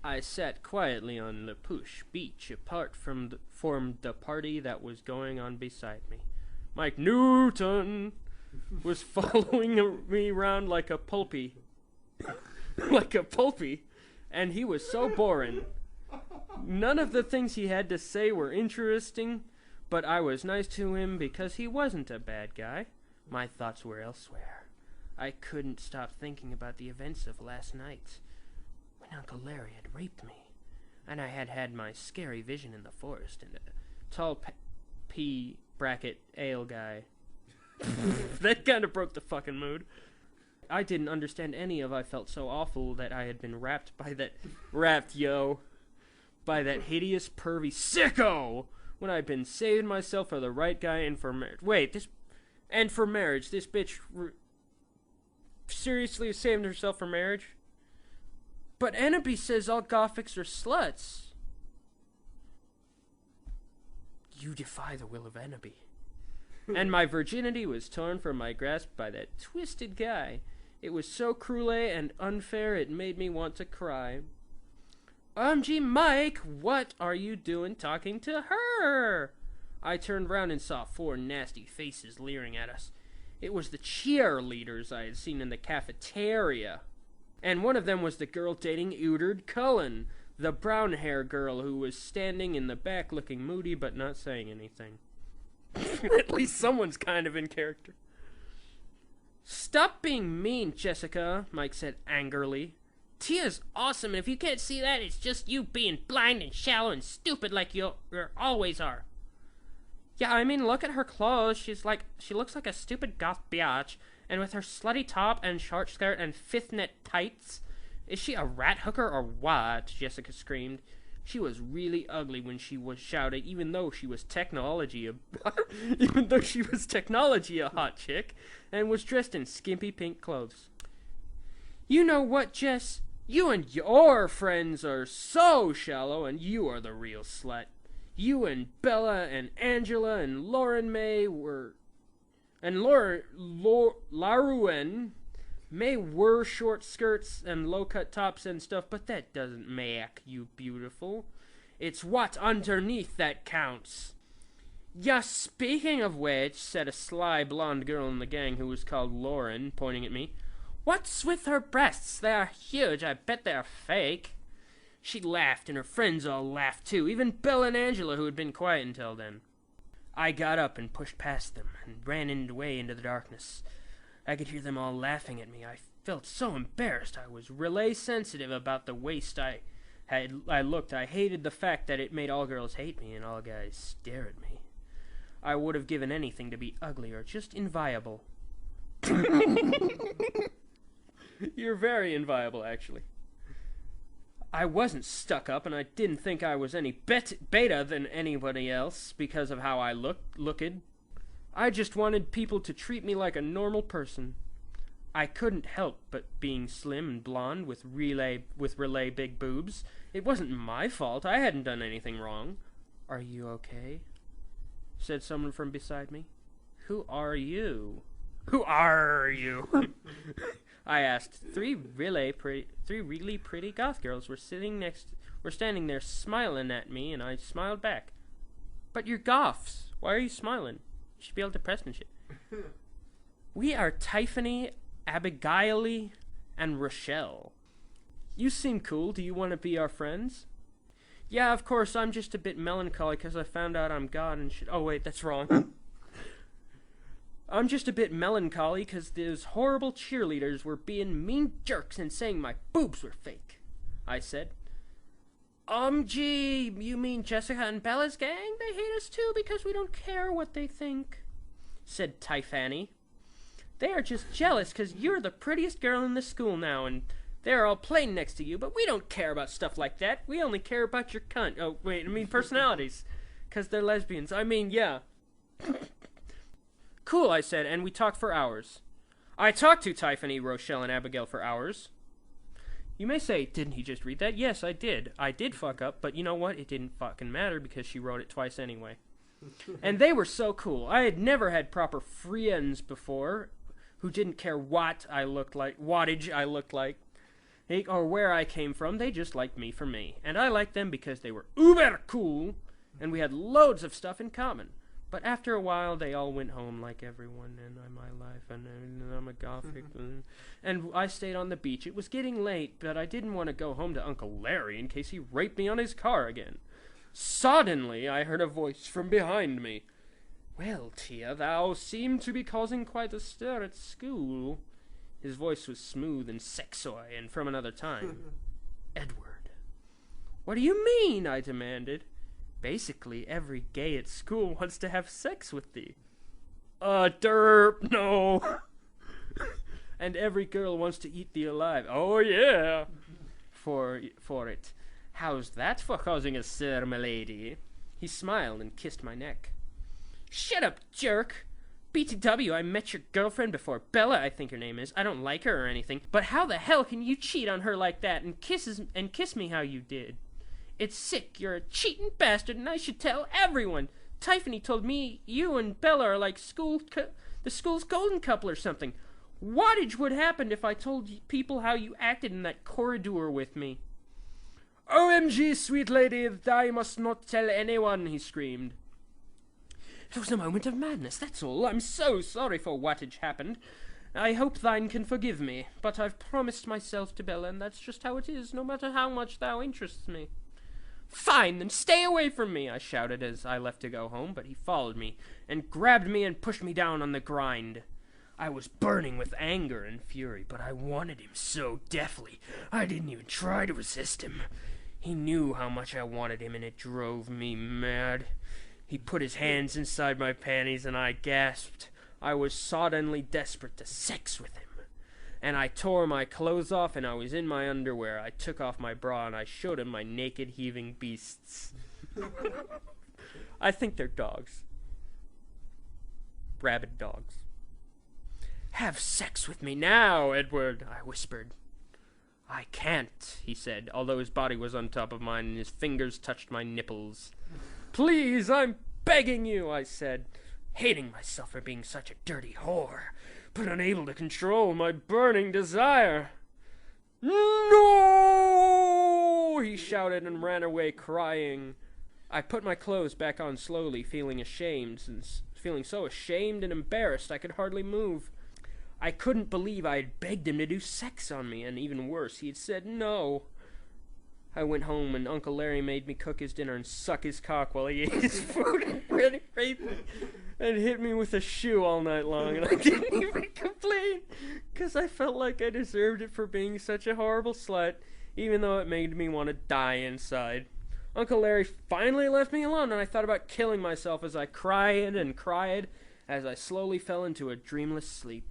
I sat quietly on the push beach apart from the party that was going on beside me. Mike Newton was following me around like a pulpy. Like a pulpy. And he was so boring. None of the things he had to say were interesting, but I was nice to him because he wasn't a bad guy. My thoughts were elsewhere. I couldn't stop thinking about the events of last night, when Uncle Larry had raped me, and I had had my scary vision in the forest, and a tall P bracket ale guy. That kind of broke the fucking mood. I didn't understand any of I felt so awful that I had been rapped by that hideous pervy sicko when I'd been saving myself for the right guy and for marriage. For marriage. This bitch seriously saved herself for marriage? But Enoby says all gothics are sluts. You defy the will of Enoby. And my virginity was torn from my grasp by that twisted guy. It was so cruel and unfair it made me want to cry. OMG, Mike, what are you doing talking to her? I turned round and saw 4 nasty faces leering at us. It was the cheerleaders I had seen in the cafeteria. And one of them was the girl dating Udard Cullen, the brown-hair girl who was standing in the back looking moody but not saying anything. At least someone's kind of in character. Stop being mean, Jessica, Mike said angrily. Tia's awesome, and if you can't see that, it's just you being blind and shallow and stupid like you always are. Yeah, I mean, look at her clothes. She looks like a stupid goth biatch, and with her slutty top and short skirt and fifth-net tights. Is she a rat hooker or what? Jessica screamed. She was really ugly when she was shouting, even though she was technology a hot chick, and was dressed in skimpy pink clothes. You know what, Jess? You and your friends are so shallow, and you are the real slut. You and Bella and Angela and Lauren May were... And Laruan May were short skirts and low-cut tops and stuff, but that doesn't make you beautiful. It's what's underneath that counts. Yeah, speaking of which, said a sly blonde girl in the gang who was called Lauren, pointing at me. What's with her breasts? They are huge. I bet they are fake. She laughed, and her friends all laughed too, even Bill and Angela, who had been quiet until then. I got up and pushed past them, and ran away into the darkness. I could hear them all laughing at me. I felt so embarrassed. I was relay sensitive about the waist I looked. I hated the fact that it made all girls hate me and all guys stare at me. I would have given anything to be ugly or just inviable. You're very inviable, actually. I wasn't stuck up, and I didn't think I was any beta than anybody else because of how I looked. I just wanted people to treat me like a normal person. I couldn't help but being slim and blonde with relay big boobs. It wasn't my fault. I hadn't done anything wrong. Are you okay? Said someone from beside me. Who are you? Who are you? I asked. Three really pretty goth girls were standing there smiling at me, and I smiled back. But you're goths. Why are you smiling? You should be all depressed and shit. We are Tiffany, Abigail, and Rochelle. You seem cool. Do you want to be our friends? Yeah, of course. I'm just a bit melancholy because I found out I'm God and shit. Oh, wait, that's wrong. I'm just a bit melancholy because those horrible cheerleaders were being mean jerks and saying my boobs were fake, I said. Gee, you mean Jessica and Bella's gang? They hate us too because we don't care what they think, said Tiffany. They are just jealous because you're the prettiest girl in the school now, and they're all playing next to you, but we don't care about stuff like that. We only care about your cunt. Oh, wait, I mean personalities, because they're lesbians. I mean, yeah. Cool, I said, and we talked for hours. I talked to Tiffany, Rochelle, and Abigail for hours. You may say, didn't he just read that? Yes, I did. I did fuck up, but you know what? It didn't fucking matter because she wrote it twice anyway. And they were so cool. I had never had proper friends before who didn't care what I looked like, wattage I looked like. or where I came from. They just liked me for me. And I liked them because they were uber cool, and we had loads of stuff in common. But after a while, they all went home like everyone in my life, and I'm a gothic. And I stayed on the beach. It was getting late, but I didn't want to go home to Uncle Larry in case he raped me on his car again. Suddenly, I heard a voice from behind me. "Well, Tia, thou seem to be causing quite a stir at school." His voice was smooth and sexoy and from another time. "Edward." "What do you mean?" I demanded. "Basically, every gay at school wants to have sex with thee." Derp, no." "And every girl wants to eat thee alive." "Oh, yeah." For it. "How's that for causing a stir, m'lady?" He smiled and kissed my neck. "Shut up, jerk. BTW, I met your girlfriend before. Bella, I think her name is. I don't like her or anything. But how the hell can you cheat on her like that and kiss me how you did? It's sick. You're a cheating bastard, and I should tell everyone. Tiffany told me you and Bella are like the school's golden couple or something. Wattage would happen if I told people how you acted in that corridor with me." "OMG, sweet lady, thou must not tell anyone," he screamed. "It was a moment of madness, that's all. I'm so sorry for whatage happened. I hope thine can forgive me, but I've promised myself to Bella, and that's just how it is, no matter how much thou interests me." "Fine, then stay away from me," I shouted as I left to go home, but he followed me and grabbed me and pushed me down on the grind. I was burning with anger and fury, but I wanted him so deathly, I didn't even try to resist him. He knew how much I wanted him, and it drove me mad. He put his hands inside my panties, and I gasped. I was suddenly desperate to sex with him. And I tore my clothes off, and I was in my underwear. I took off my bra, and I showed him my naked, heaving beasts. I think they're dogs. Rabid dogs. "Have sex with me now, Edward," I whispered. "I can't," he said, although his body was on top of mine and his fingers touched my nipples. "Please, I'm begging you," I said, hating myself for being such a dirty whore, but unable to control my burning desire. "No!" he shouted and ran away crying. I put my clothes back on slowly, feeling so ashamed and embarrassed I could hardly move. I couldn't believe I had begged him to do sex on me, and even worse, he had said no. I went home, and Uncle Larry made me cook his dinner and suck his cock while he ate his food and raped me, and hit me with a shoe all night long, and I didn't even complain, because I felt like I deserved it for being such a horrible slut, even though it made me want to die inside. Uncle Larry finally left me alone, and I thought about killing myself as I cried and cried as I slowly fell into a dreamless sleep.